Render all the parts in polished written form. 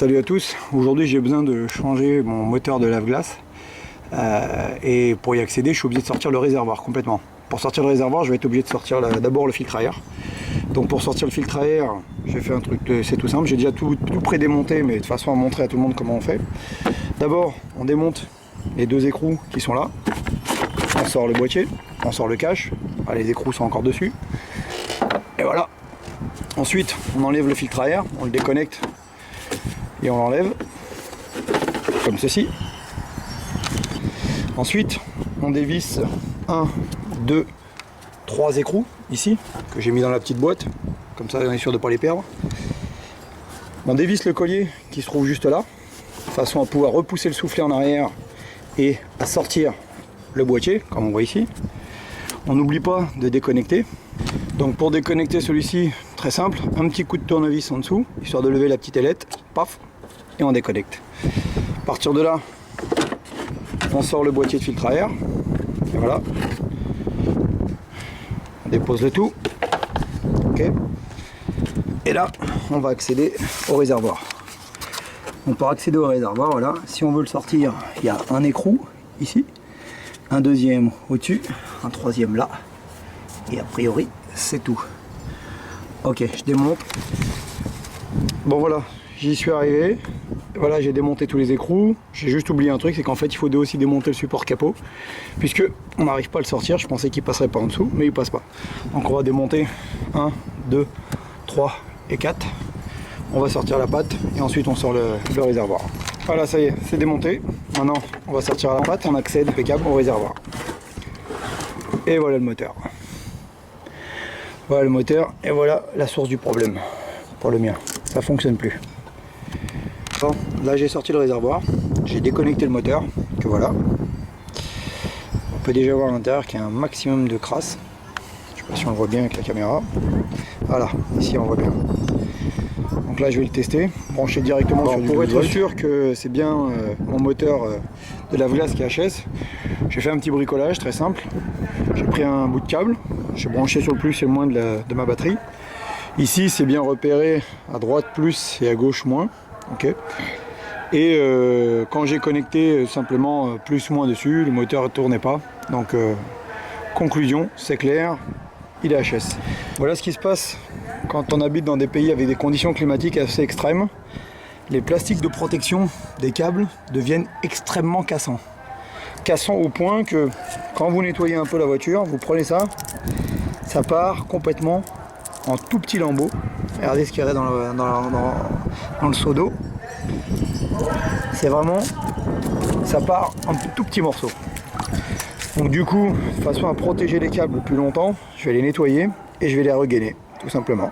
Salut à tous, aujourd'hui j'ai besoin de changer mon moteur de lave-glace et pour y accéder je suis obligé de sortir le réservoir complètement. Pour sortir le réservoir je vais être obligé de sortir d'abord le filtre à air. Donc pour sortir le filtre à air j'ai fait un truc, c'est tout simple, j'ai déjà tout pré-démonté mais de façon à montrer à tout le monde comment on fait. D'abord on démonte les deux écrous qui sont là, on sort le boîtier, on sort le cache, les écrous sont encore dessus et voilà. Ensuite on enlève le filtre à air, on le déconnecte et on l'enlève comme ceci. Ensuite on dévisse 1, 2, 3 écrous ici que j'ai mis dans la petite boîte, comme ça on est sûr de ne pas les perdre. On dévisse le collier qui se trouve juste là, de façon à pouvoir repousser le soufflet en arrière et à sortir le boîtier comme on voit ici. On n'oublie pas de déconnecter. Donc pour déconnecter celui-ci, très simple, un petit coup de tournevis en dessous, histoire de lever la petite ailette, paf, et on déconnecte. À partir de là, on sort le boîtier de filtre à air, et voilà. On dépose le tout, ok. Et là, on va accéder au réservoir. Donc pour accéder au réservoir, voilà, si on veut le sortir, il y a un écrou ici, un deuxième au-dessus, un troisième là, et a priori, c'est tout. Ok, je démonte. Bon voilà, j'y suis arrivé. Voilà, j'ai démonté tous les écrous. J'ai juste oublié un truc, c'est qu'en fait il faut aussi démonter le support capot, puisque on n'arrive pas à le sortir. Je pensais qu'il passerait pas en dessous, mais il passe pas. Donc on va démonter 1, 2, 3 et 4. On va sortir la patte et ensuite on sort le réservoir. Voilà, ça y est, c'est démonté. Maintenant on va sortir la patte, on accède impeccable au réservoir. Et voilà le moteur. Voilà le moteur et voilà la source du problème pour le mien. Ça fonctionne plus. Bon, là j'ai sorti le réservoir, j'ai déconnecté le moteur, que voilà. On peut déjà voir à l'intérieur qu'il y a un maximum de crasse. Je ne sais pas si on le voit bien avec la caméra. Voilà, ici on voit bien. Donc là je vais le tester, brancher directement sur pour être sûr que c'est bien mon moteur de lave-glace qui est HS. J'ai fait un petit bricolage très simple. J'ai pris un bout de câble, j'ai branché sur le plus et le moins de ma batterie. Ici c'est bien repéré à droite plus et à gauche moins. Okay. Et quand j'ai connecté simplement plus moins dessus, le moteur ne tournait pas. Donc conclusion, c'est clair, il est HS. Voilà ce qui se passe quand on habite dans des pays avec des conditions climatiques assez extrêmes. Les plastiques de protection des câbles deviennent extrêmement cassants. Cassants au point que quand vous nettoyez un peu la voiture, vous prenez ça, ça part complètement en tout petits lambeaux. Regardez ce qu'il y a dans le seau d'eau. C'est vraiment, ça part en tout petits morceaux. Donc du coup, de façon à protéger les câbles plus longtemps, je vais les nettoyer et je vais les regainer, tout simplement.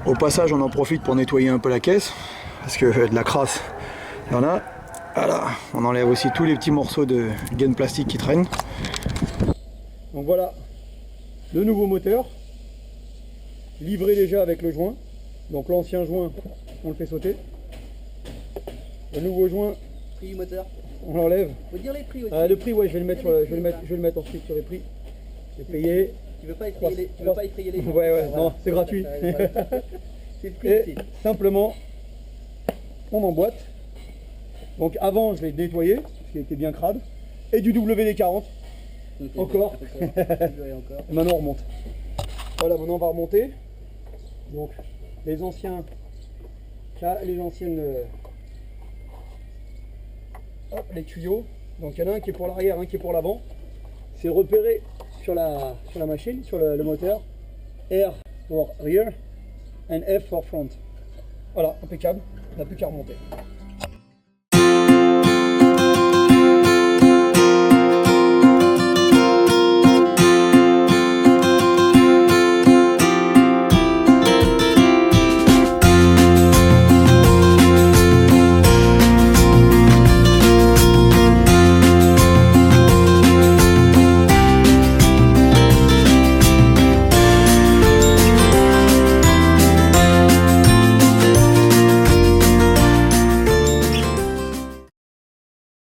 Au passage, on en profite pour nettoyer un peu la caisse, parce que de la crasse, il y en a. Voilà, on enlève aussi tous les petits morceaux de gaine plastique qui traînent. Donc voilà, le nouveau moteur, livré déjà avec le joint. Donc l'ancien joint, on le fait sauter. Le nouveau joint, prix du moteur. On l'enlève. Faut dire les prix aussi. Le prix, ouais, je vais le mettre ensuite sur les prix. J'ai payé. Tu veux pas effrayer les gens. Ouais, ouais, non, c'est gratuit. C'est le prix. Et simplement, on emboîte. Donc avant, je l'ai nettoyé, parce qu'il était bien crade. Et du WD-40. Encore. Et maintenant, on remonte. Voilà, maintenant, on va remonter. Donc, les anciennes. Hop, les tuyaux. Donc, il y en a un qui est pour l'arrière, un qui est pour l'avant. C'est repéré sur la machine, sur le moteur. R for rear and F for front. Voilà, impeccable. On n'a plus qu'à remonter.